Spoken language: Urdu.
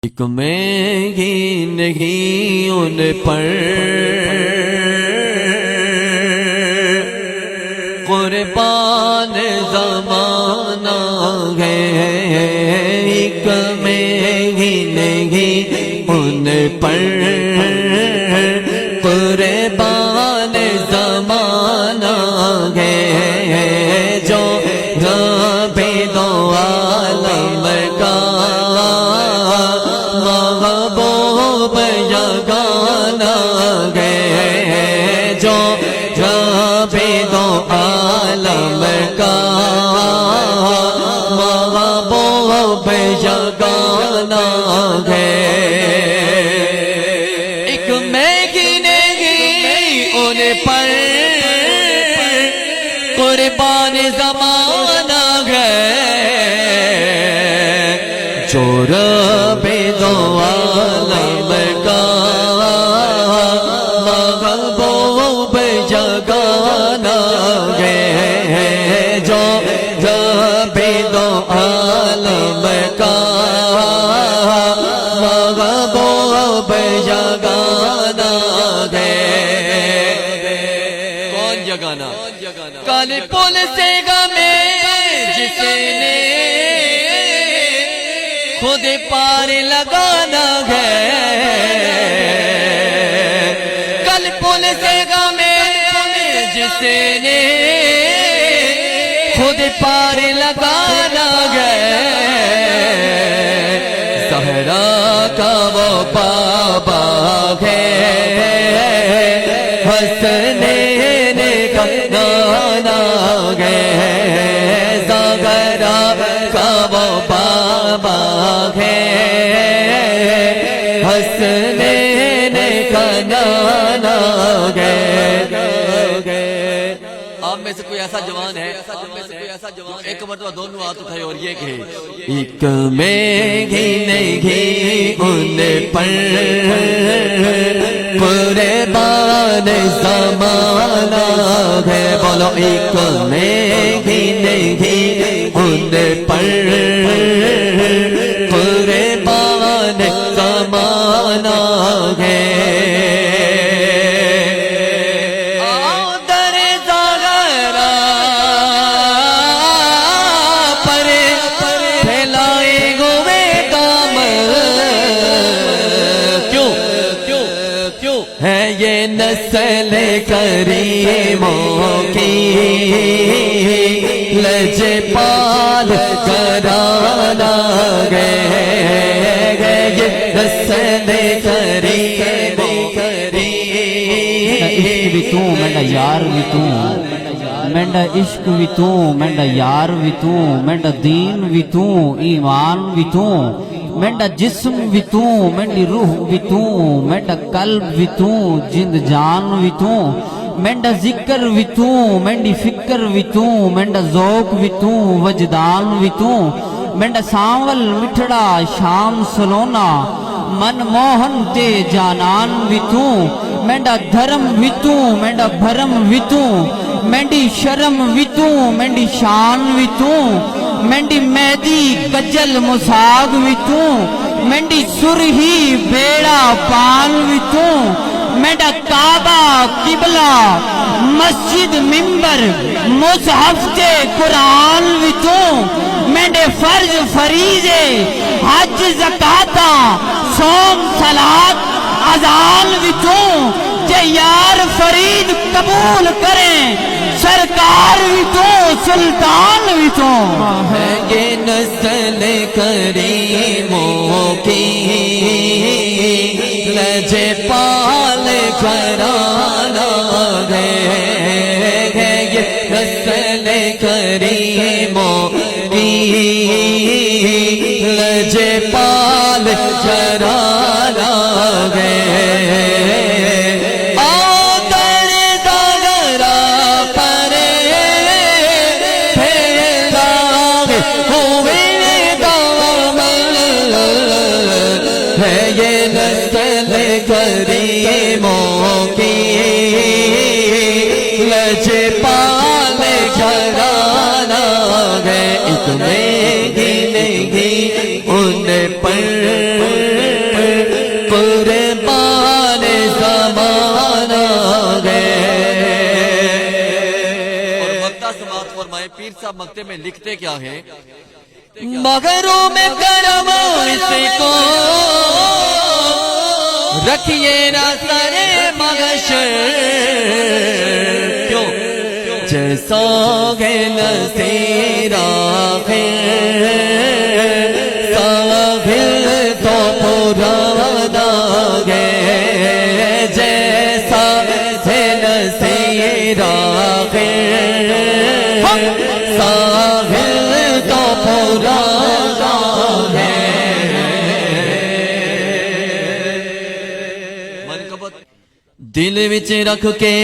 ایک میں ہی نہیں ان پر قربان زمانہ ہے، ایک میں ہی نہیں ان پر قربان زمانہ ہے، جو رب دو عالم کا محبوب یگانہ ہے، جو رب دو عالم کا محبوب یگانہ ہے۔ ایک میں گنے گی ان پر قربان زمانہ ہے، جو رب دو عالم کا محبوب یگانہ ہے، جو رب دو عالم کا محبوب یگانہ ہے۔ کون یگانہ؟ کالے پل سے غمے جس نے خود پار لگانا ہے، کل پل سے غمے جس نے خود پار لگانا ہے، زہرا کا وہ بابا ہے، حسنین کا نانا ہے، زہرا کا وہ بابا ہے، حسنین کا نانا ہے۔ آپ میں سے کوئی ایسا جوان ہے ایک مرتبہ دونوں ہاتھ اٹھائے اور یہ کہے، ایک میں ہی نہیں ان پر قربان زمانہ ہے، بولو ایک میں ہی نہیں ان پر قربان زمانہ ہے۔ ہے یہ نسل کریموں کی لجپال گھرانہ ہے، یہ نسل کریموں عشق بھی تو مینڈا یار بھی تو، مینڈا عشق بھی تو مینڈا یار بھی تو، مینڈا دین بھی تو ایمان بھی تو، مینڈا جسم بھی تو مینڈی روح بھی تو، مینڈا قلب بھی تو جند جان بھی تو، مینڈا ذکر بھی تو مینڈی فکر بھی تو، مینڈا ذوق بھی تو وجدان بھی تو، مینڈا سانول مٹھڑا شام سلونا من موہن تے جانان بھی تو، مینڈا دھرم بھی تو مینڈا بھرم بھی تو، مینڈی شرم بھی تو مینڈی شان بھی تو، مینڈی مہدی کجل مساگ بھی تو، مینڈی سرہی بیڑا پان بھی تو، مینڈا کعبہ قبلہ مسجد ممبر مصحف تے قرآن بھی تو، مینڈے فرض فریضے حج زکاتا صوم صلاۃ اذان بھی تو، جے یار فرید قبول کریں سرکار بھی تو سلطان بھی تو۔ ہے یہ نسل کریموں کی لجپال گھرانہ ہے، یہ نسل کریموں کی لجپال گھرانہ ہے۔ ہے یہ نسل کریموں کی لجپال گھرانہ ہے، ایک میں ہی نہیں ان پر پیر صاحب مکتے میں لکھتے کیا ہے؟ مغروں میں کرم اس کو رکھیے نہ سرے مغشر کیوں؟ جیسا ہے نصیرہ ساحل تو پرانا ہے جیسا ہے نصیرہ ساحل تو پرانا ہے منقبت دل وچ رکھ کے